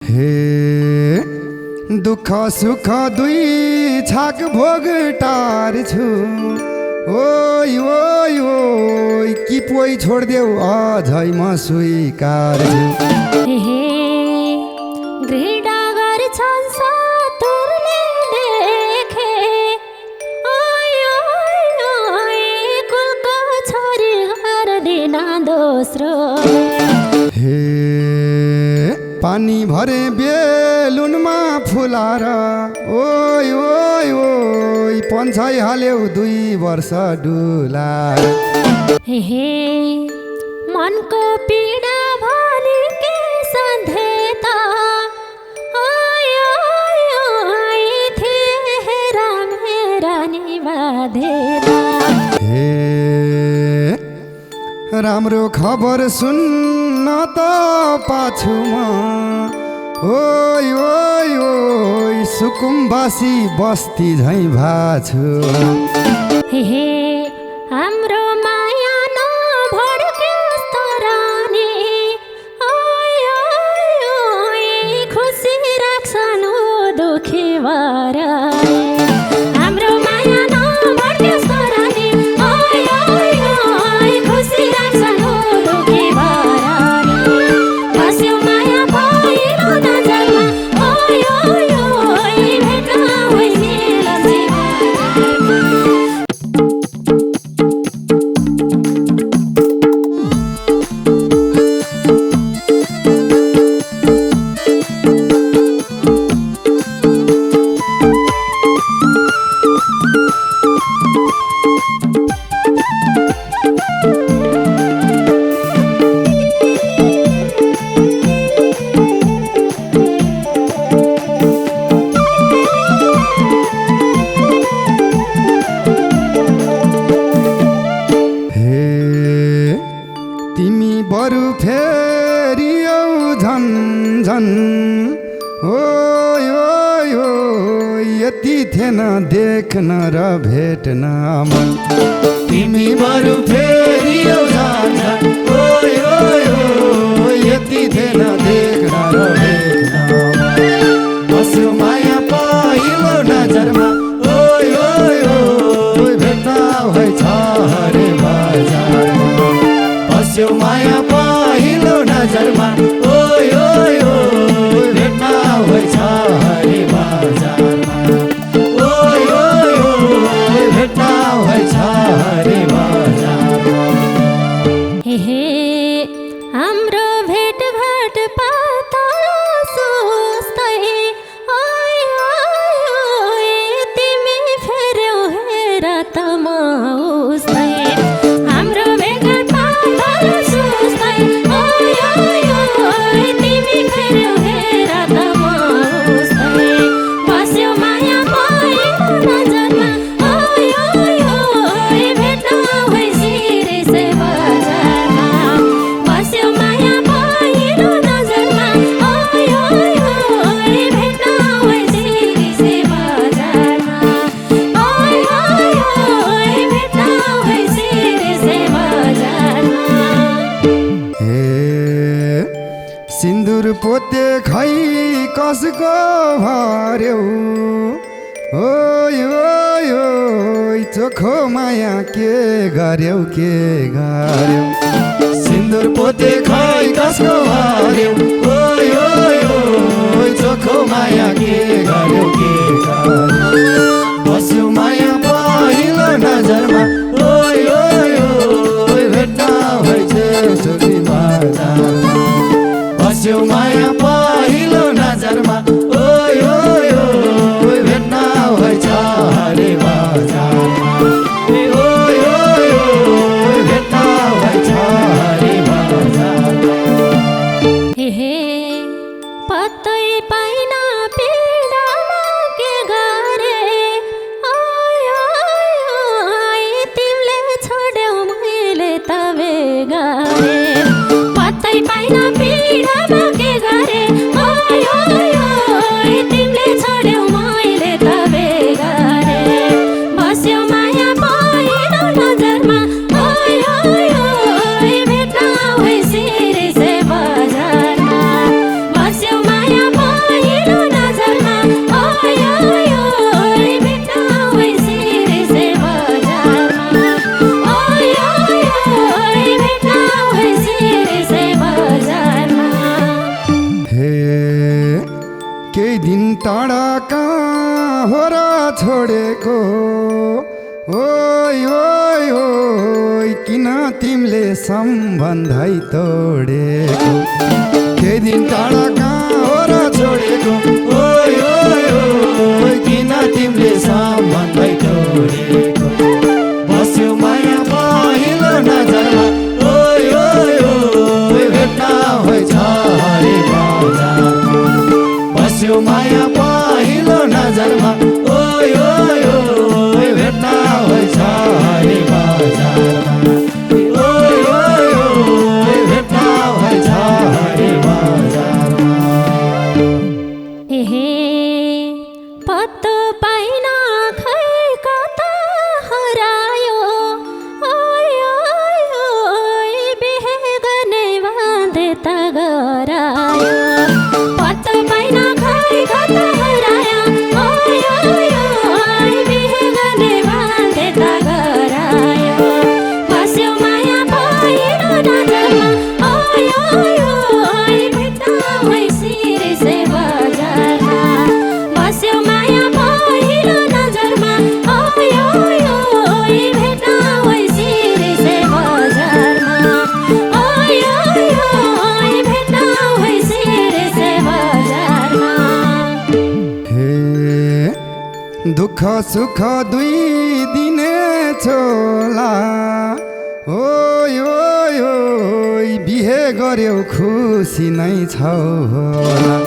हे दुख सुख दुई छाक भोग टार्छु ओइ ओइ ओइ कि पोइ छोडिदेऊ अझै म स्वीकार्छु हे घृणा गर्छन् सातुरले लेखे ओइ ओइ ओइ कुलको छोरी गर्दिन दोस्रो हे पानी भरे बेलुनमा फुलार ओइ ओइ ओइ पन्छाइ हाल्यौ 2 वर्ष डुलार हे मनको पीडा भने के सन्धेता ओइ ओइ ओइ थिए मेरा निवाधेता हे राम्रो खबर सुन्न त पाछु म ओइ ओइ ओइ सुकुम्बासी बस्ती झैँ भाछु हे हाम्रो माया नभड्क्योस् तरानी ओइ ओइ ओइ खुसी राख्छन् दुखी वरानी हाम्रो माया नभड्क्योस् तरानी ओइ ओइ ओइ खुसी राख्छन् दुखी वरानी बस्यो माया पहिलो नजरमा ओइ ओइ ओइ भेट्न होइन जीवनमा बरु फेरि आऊ झन् झन् ओइ ओइ ओइ यति थिएन देख्न र भेट्न मन तिमी बरु फेरि आऊ झन् झन् ओइ ओइ ओइ यति थिएन देख्न र भेट्न मन बस्यो माया पहिलो नजरमा ओइ ओइ ओइ भेट्न भएछ हरे बजारमा बस्यो माया पहिलो नजरमा ओइ ओइ ओइ भेट्न भएछ हरे बजारमा ओइ ओइ ओइ भेट्न भएछ हरे बजारमा हे हाम्रो भेटघाट पातल सुस्तै ओइ ओइ ओइ तिमी फेर्यौ हेर त म उस्तै हाम्रो भेटघाट पातल सुस्तै ओइ ओइ ओइ तिमी फेर्यौ हेर त म उस्तै बस्यो माया पहिलो नजरमा ओइ ओइ ओइ भेट्न भइसिरेछ बजारमा बस्यो माया पहिलो नजरमा ओइ ओइ ओइ भेट्न भइसिरेछ बजारमा ओइ ओइ ओइ भेट्न भइसिरेछ बजारमा हे सिन्दुर पोते खै कसको भर्यौ ओइ ओइ ओइ चोखो माया के गर्यौ सिन्दुर पोते खै कसको भर्यौ ओइ ओइ ओइ चोखो माया के गर्यौ बस्यो माया पहिलो नजरमा ओइ ओइ ओइ भेट्न भएछ छोरी बजारमा बस्यो माया पहिलो नजरमा ओइ ओइ ओइ भेट्न भएछ हरे बजारमा ओइ ओइ ओइ भेट्न भएछ हरे बजारमा हे पत्तै पाइन पीडामा के गरे ओइ ओइ ओइ तिमीले छोड्यौ मैले त बेगारे पत्तै पाइन पीडामा के गरे ओइ ओइ ओइ तिमीले छोड्यौ मैले त बेगारे बस्यो माया पहिलो नजरमा ओइ ओइ ओइ भेट्न भइसिरेछ बजारमा बस्यो माया केही दिन टाढा कहाँ हो र छोडेको, ओइ ओइ ओइ किन तिमीले सम्बन्धै तोडेको। केही दिन टाढा कहाँ हो र छोडेको, ओइ ओइ ओइ किन तिमीले सम्बन्धै तोडेको। बस्यो माया पहिलो नजरमा, ओइ ओइ ओइ भेट्न होइछ हरे बजारमा। बस्यो माया पहिलो नजरमा, ओइ ओइ ओइ भेट्न होइछ हरे बजारमा। ओइ ओइ ओइ भेट्न होइछ हरे बजारमा। हे पत्तो पाइन खै कता हरायो, ओइ ओइ ओइ बिहे गर्ने बाँधे त गरायो। पत्तो पाइन खै कता हरायो, ओइ ओइ ओइ बिहे गर्ने बाँधे त गरायो। बस्यो माया पहिलो नजरमा, ओइ ओइ ओइ भेट्न होइसिरिसे बजारमा। बस्यो माया पहिलो नजरमा, ओइ ओइ ओइ भेट्न होइसिरिसे बजारमा। ओइ ओइ ओइ भेट्न होइसिरिसे बजारमा। हे दुःख सुख दुई दिने छोला, ओइ ओइ ओइ बिहे गर्यौ खुसी नै छौ होला।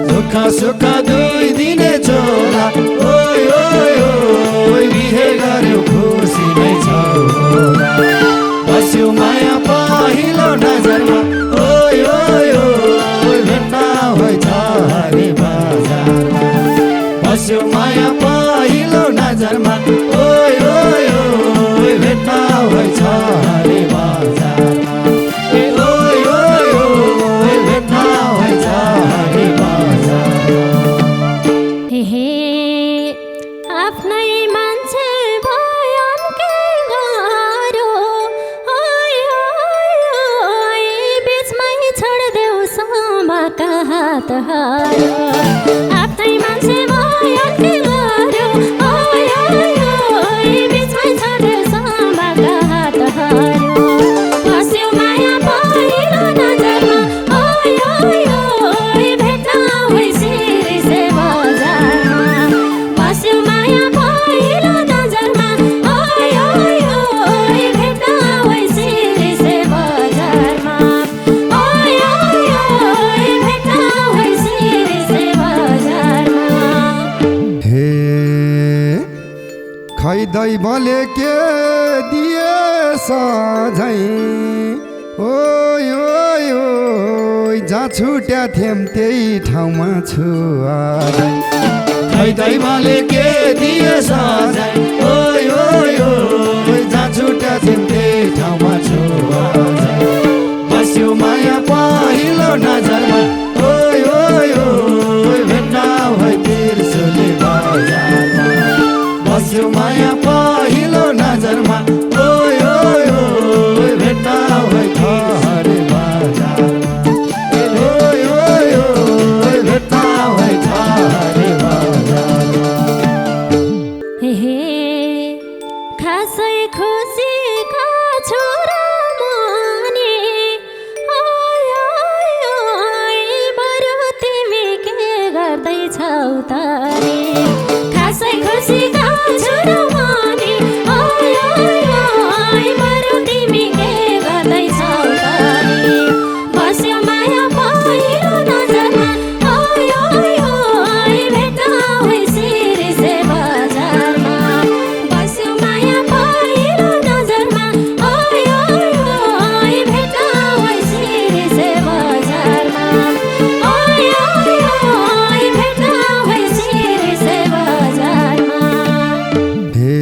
दुःख सुख दुई दिने छोला, ओइ ओइ ओइ बिहे गर्यौ खुसी नै छौ होला। बस्यो माया पहिलो नजरमा, ओइ ओइ ओइ भेट्न होइछ हरे बजारमा। बस्यो माया पहिलो नजरमा, ओइ ओइ ओइ भेट्न होइछ हरे बजारमा। ओइ ओइ ओइ भेट्न होइछ हरे बजारमा। हे आफ्नै मान्छे भयन के गाह्रो, ओइ ओइ ओइ बिचमै छोड्देऊ समाका हात हारो। आफ्नै मान्छे भयन के गाह्रो, ओइ ओइ ओइ बिचमै छोड्देऊ समाका हात हारो। बस्यो माया पहिलो नजरमा, ओइ ओइ ओइ भेट्न होइसिरिसे बजारमा। बस्यो माया पहिलो नजरमा, ओइ ओइ ओइ भेट्न होइसिरिसे बजारमा। ओइ ओइ ओइ भेट्न होइसिरिसे बजारमा। हे खै दैवले के दिए सझै, ओइ ओइ ओइ जहाँ छुट्या थियौँ त्यही ठाउँमा छु अझै। खै दैवले के दिए सझै, ओइ ओइ ओइ जहाँ छुट्या थियौँ त्यही ठाउँमा छु अझै। बस्यो माया पहिलो नजरमा, ओइ ओइ ओइ भेट्न होइ तिर्सुली बजारमा। बस्यो माया पहिलो नजरमा, ओइ ओइ ओइ भेट्न होइ हरे बजारमा। ओइ ओइ ओइ भेट्न होइ हरे बजारमा। हे खासै खुसीका छोरा मनी, ओइ ओइ ओइ बरु तिमी के गर्दैछौ त रे। खासै खुसीका छोरा मनी, ओइ ओइ ओइ बरु तिमी के गर्दैछौ त रे। बस्यो माया पहिलो नजरमा, ओइ ओइ ओइ भेट्न होइसिरिसे बजारमा। बस्यो माया पहिलो नजरमा, ओइ ओइ ओइ भेट्न होइसिरिसे बजारमा। ओइ ओइ ओइ भेट्न होइसिरिसे बजारमा। हे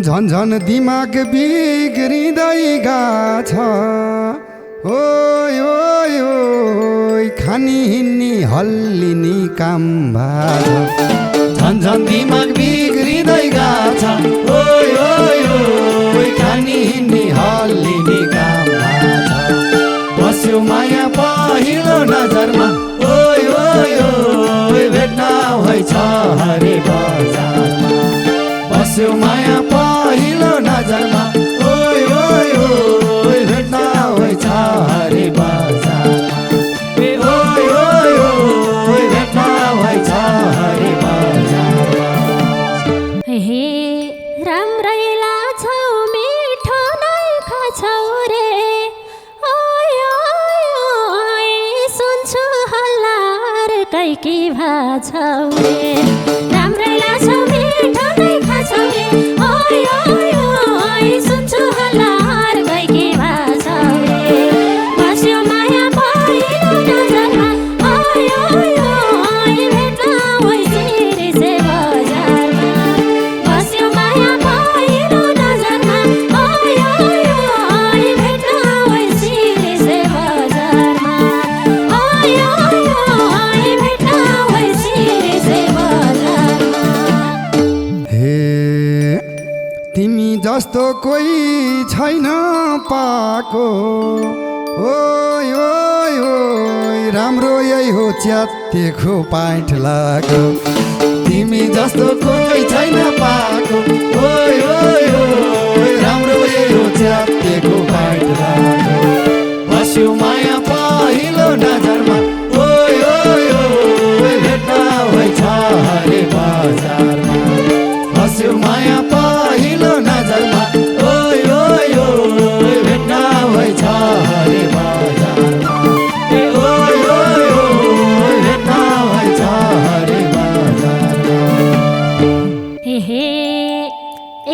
झन दिमाग बिग्रिँदै गाछ, ओइ ओइ ओइ खानी हिँड्नी हल्लिनी काम भाछ। झन दिमाग बिग्रिँदै गाछ, ओइ ओइ ओइ खानी हिँड्नी हल्लिनी काम भाछ। बस्यो माया पहिलो नजरमा ओइ ओइ ओइ भेट्न होइछ हरे बजारमा बस्यो माया पहिलो नजरमा ओइ ओइ ओइ भेट्न होइछ हरे बजारमा ओइ ओइ ओइ भेट्न होइछ हरे बजारमा हे राम्रै लाग्छौ मिठो नै खाछौ रे ओइ ओइ ओइ सुन्छु हल्लार कैकी भाछौ रे राम्रै लाग्छौ मिठो नै खाछौ रे ओइ ओइ ओइ सुन्छु हल्लार कैकी भाछौ रे बस्यो माया पहिलो नजरमा ओइ ओइ ओइ भेट्न होइछ रे बजारमा बस्यो माया पहिलो नजरमा ओइ ओइ ओइ भेट्न होइछ रे बजारमा ओइ ओइ ओइ भेट्न होइछ रे बजारमा हे तिमी जस्तो कोही छैन पाको ओइ ओइ ओइ राम्रो यही हो च्यातेको पाइठ लाग्यो तिमी जस्तो कोही छैन पाको ओइ ओइ ओइ राम्रो यही हो च्यातेको पाइठ लाग्यो बस्यो माया पहिलो नजरमा ओइ ओइ ओइ भेट्न होइछ हरे बजारमा बस्यो माया पहिलो नजरमा ओइ ओइ ओइ भेट्न होइछ हरे बजारमा ओइ ओइ ओइ भेट्न होइछ हरे बजारमा हे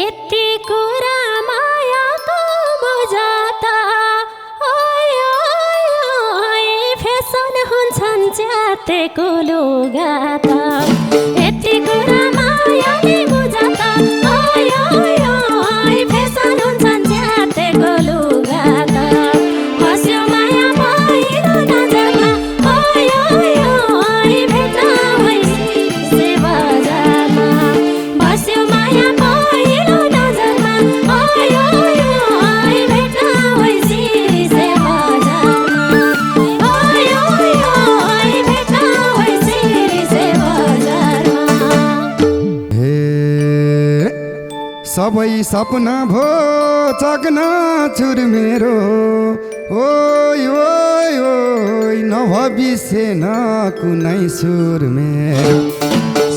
यति कुरा मायाको बुझाता ओइ ओइ ओइ फेसन हुन्छन् च्यातेको लुगाता यति कुरा मायाले बुझाता ओइ ओइ ओइ फेसन हुन्छन् च्यातेको लुगाता बस्यो माया पहिलो नजरमा ओइ ओइ ओइ भेट्न होइछ रे बजारमा बस्यो माया पहिलो नजरमा ओइ ओइ ओइ भेट्न होइछ रे बजारमा ओइ ओइ ओइ भेट्न होइछ रे बजारमा हे सबै सपना भो चकना चुर मेरो ओइ ओइ ओइ नभविष्य न कुनै सुर मेरो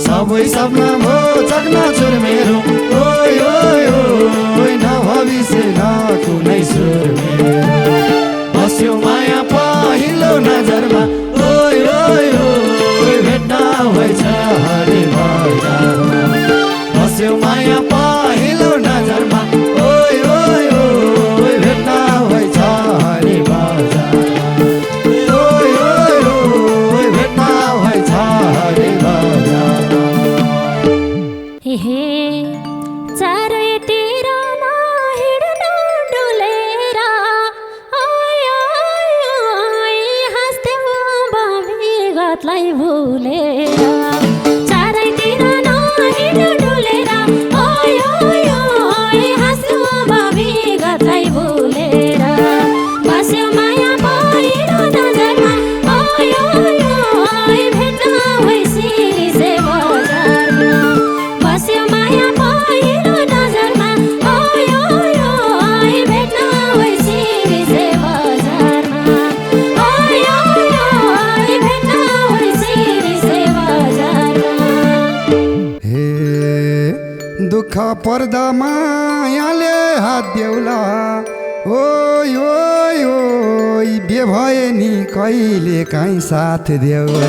सबै सपना भो चकना चुर मेरो ओइ ओइ ओइ नभविष्य न कुनै सुर मेरो बस्यो माया पहिलो नजरमा ओइ ओइ ओइ भेट्न होइछ हरे बजारमा बस्यो माया पहिलो नजरमा ओइ ओइ ओइ भेट्न होइछ हरे बजारमा ओइ ओइ ओइ भेट्न होइछ हरे बजारमा हे चारैतिर नहिँड्नु डुलेर ओइ ओइ ओइ हाँस्थ्यौ विगतलाई भुलेर चारैतिर नहिँड्नु डुलेर ओइ ओइ ओइ हाँस्थ्यौ विगतलाई भुलेर बस्यो माया पहिलो नजरमा ओइ ओइ ओइ भेट्न होइछ रे बजारमा बस्यो माया पहिलो नजरमा ओइ ओइ ओइ भेट्न होइछ रे बजारमा ओइ ओइ ओइ भेट्न होइछ रे बजारमा हे दुःख पर्दा मायाले हात देउला ओइ ओइ ओइ बे भए नि कहिले काहीँ साथ देउला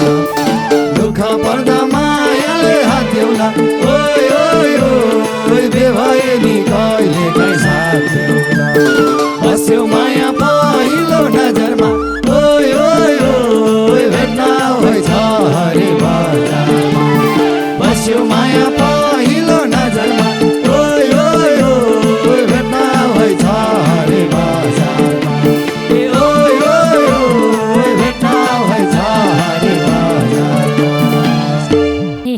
दुःख पर्दा मायाले हात देउला ओइ ओइ ओइ बे भए नि कहिले काहीँ साथ देउला बस्यो माया पहिलो नजरमा ओइ ओइ ओइ भेट्न होइछ हरे बजारमा बस्यो माया पहिलो नजरमा ओइ ओइ ओइ भेट्न होइछ हरे बजारमा ओइ ओइ ओइ भेट्न होइछ हरे बजारमा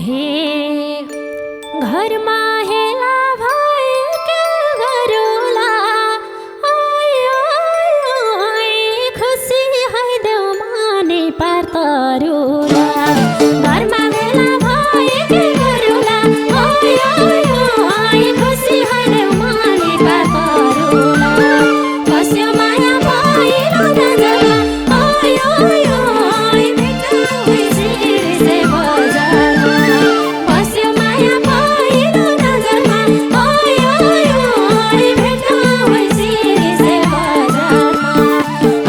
हे घरमा हेला भए के गरौला ओइ ओइ गरौँला घरमा भेला भए के गरौँला ओइ ओइ ओइ खुसी हाल्यौ मालिका तरुला बस्यो माया पहिलो नजरमा ओइ ओइ ओइ भेट्टा हुइसिरिसे बजारमा बस्यो माया पहिलो नजरमा ओइ ओइ ओइ भेट्टा हुइसिरिसे बजारमा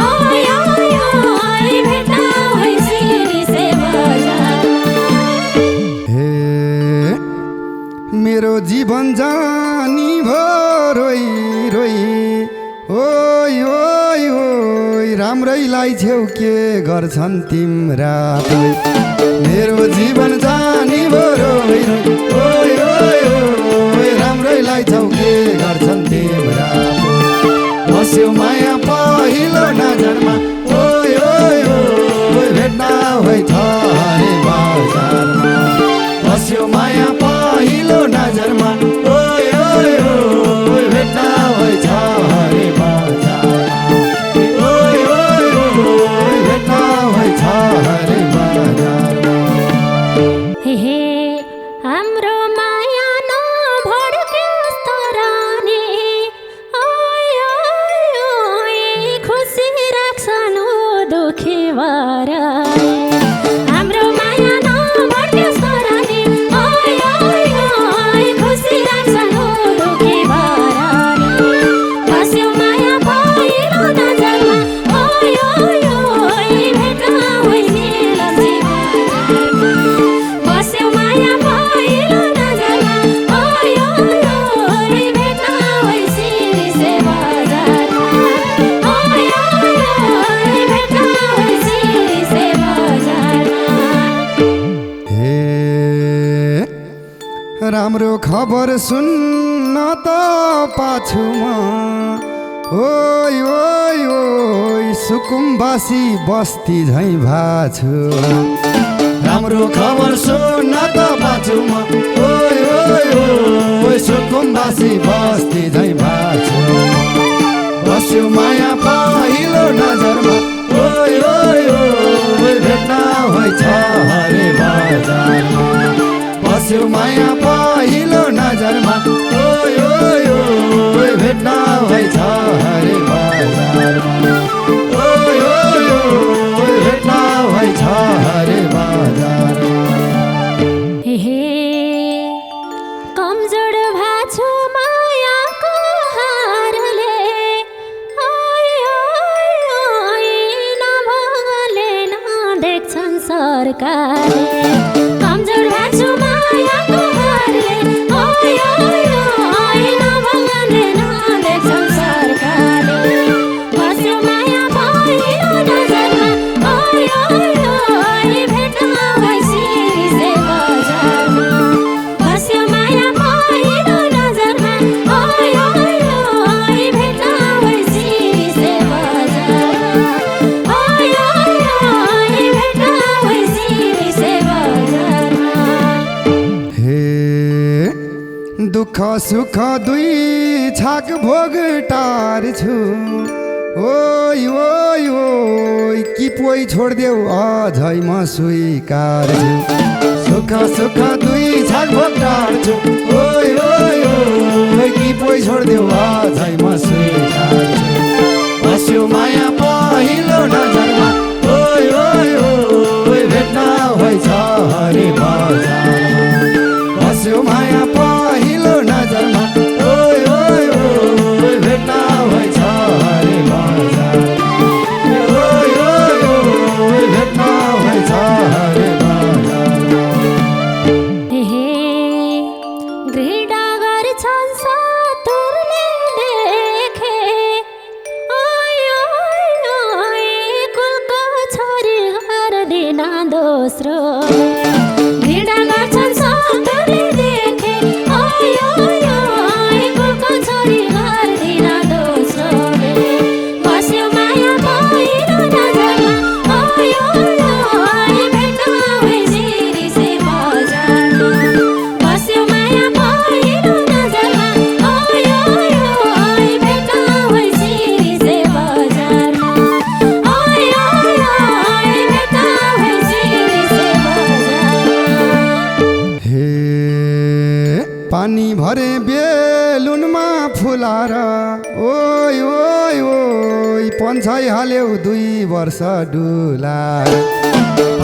ओइ ओइ ओइ भेट्टा हुइसिरिसे बजारमा हे मेरो जीवन जानी भो रोइ रोइ ओइ ओइ ओइ राम्रैलाई छेउ के गर्छन् तिम्रा कोही मेरो जीवन जानी भो रोइ रोइ ओइ ओइ ओइ राम्रैलाई छेउ के गर्छन् तिम्रा कोही बस्यो माया पहिलो नजरमा ओइ ओइ ओइ भेट्न होइ छ हरे बजारमा बस्यो माया पहिलो नजरमा ओइ ओइ ओइ भेट्न होइ छ हरे बजारमा ओइ ओइ ओइ भेट्न होइ छ हरे बजारमा हे हाम्रो माया नभड्क्योस् तरानी ओइ ओइ ओइ खुसी राख्छन् दुखी भरानी हाम्रो माया नभड्क्योस् तरानी ओइ ओइ ओइ खुसी राख्छन् दुखी भरानी बस्यो माया पहिलो नजरमा ओइ ओइ ओइ भेट्न हुइसिरिसे बजारमा बस्यो माया पहिलो नजरमा ओइ ओइ ओइ भेट्न हुइसिरिसे बजारमा ओइ ओइ ओइ भेट्न हुइसिरिसे बजारमा हे राम्रो खबर सुन्न त पाछुमा ओइ ओइ ओइ सुकुम्बासी बस्ती झैँ भाछु राम्रो खबर सुन्न त पाछुमा ओइ ओइ ओइ सुकुम्बासी बस्ती झैँ भाछु बस्यो माया पहिलो नजरमा ओइ ओइ ओइ भेट्न होइ छ हरे बजारमा बस्यो माया पहिलो नजरमा ओइ ओइ ओइ भेट्न होइ छ हरे बजारमा ओइ ओइ ओइ भेट्न होइ छ हरे बजारमा हे कमजोर भाछु मायाको हारले ओइ ओइ ओइ नभगले नदेख्छन् सरकारले कमजोर भाछु मायाको हारले ओइ ओइ ओइ नभगले नदेख्छन् सरकारले बस्यो माया पहिलो नजरमा ओइ ओइ ओइ भेट्न हुइसिरिसे बजारमा बस्यो माया पहिलो नजरमा ओइ ओइ ओइ भेट्न हुइसिरिसे बजारमा ओइ ओइ ओइ भेट्न हुइसिरिसे बजारमा हे दुःख सुख दुई छाक भोग टार्छु ओइ ओइ ओइ कि पोइ छोडिदेऊ अझै म स्वीकार्छु सुख सुख दुई छाक भोग टार्छु ओइ ओइ ओइ कि पोइ छोडिदेऊ अझै म स्वीकार्छु बस्यो माया पहिलो नजरमा ओइ ओइ ओइ भेट्न होइ छ हरे बजारमा बस्यो माया पहिलो नजरमा ओइ ओइ ओइ भेट्न होइ छ हरे बजारमा ओइ ओइ ओइ भेट्न होइ छ हरे बजारमा हे घृणा गर्छन् सातुरले लेखे ओइ ओइ ओइ कुलको छोरी गर्दिन दोस्रो घृणा गर्छन् सातुरले लेखे ओइ ओइ ओइ कुलको छोरी गर्दिन दोस्रो बस्यो माया पहिलो नजरमा ओइ ओइ ओइ भेट्न हुइसिरिसे बजारमा बस्यो माया पहिलो नजरमा ओइ ओइ ओइ भेट्न हुइसिरिसे बजारमा ओइ ओइ ओइ भेट्न पानी भरे बेलुनमा फुलार ओइ ओइ ओइ पन्छाइ हाल्यौ 2 वर्ष डुलार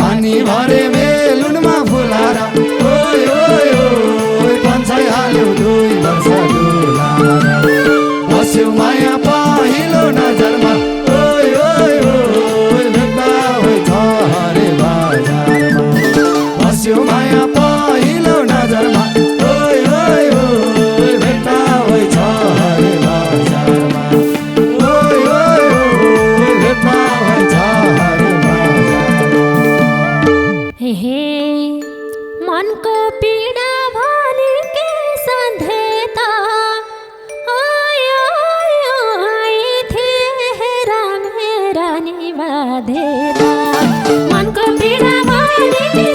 पानी भरे बेलुनमा फुलार ओइ ओइ ओइ पन्छाइ हाल्यौ 2 वर्ष डुलार बस्यौ माया पहिलो नजरमा ओइ ओइ ओइ भेट्दा हुन्छ हरे बजारमा बस्यौ माया पहिलो नजरमा ओइ ओइ ओइ भेट्दा हुन्छ हरे बजारमा ओइ ओइ ओइ भेट्दा हुन्छ हरे बजारमा हे मनको पीडा भने के सन्धेता ओय ओय ओय तेरा मेरा नि बाधेदा मनको पीडा भने के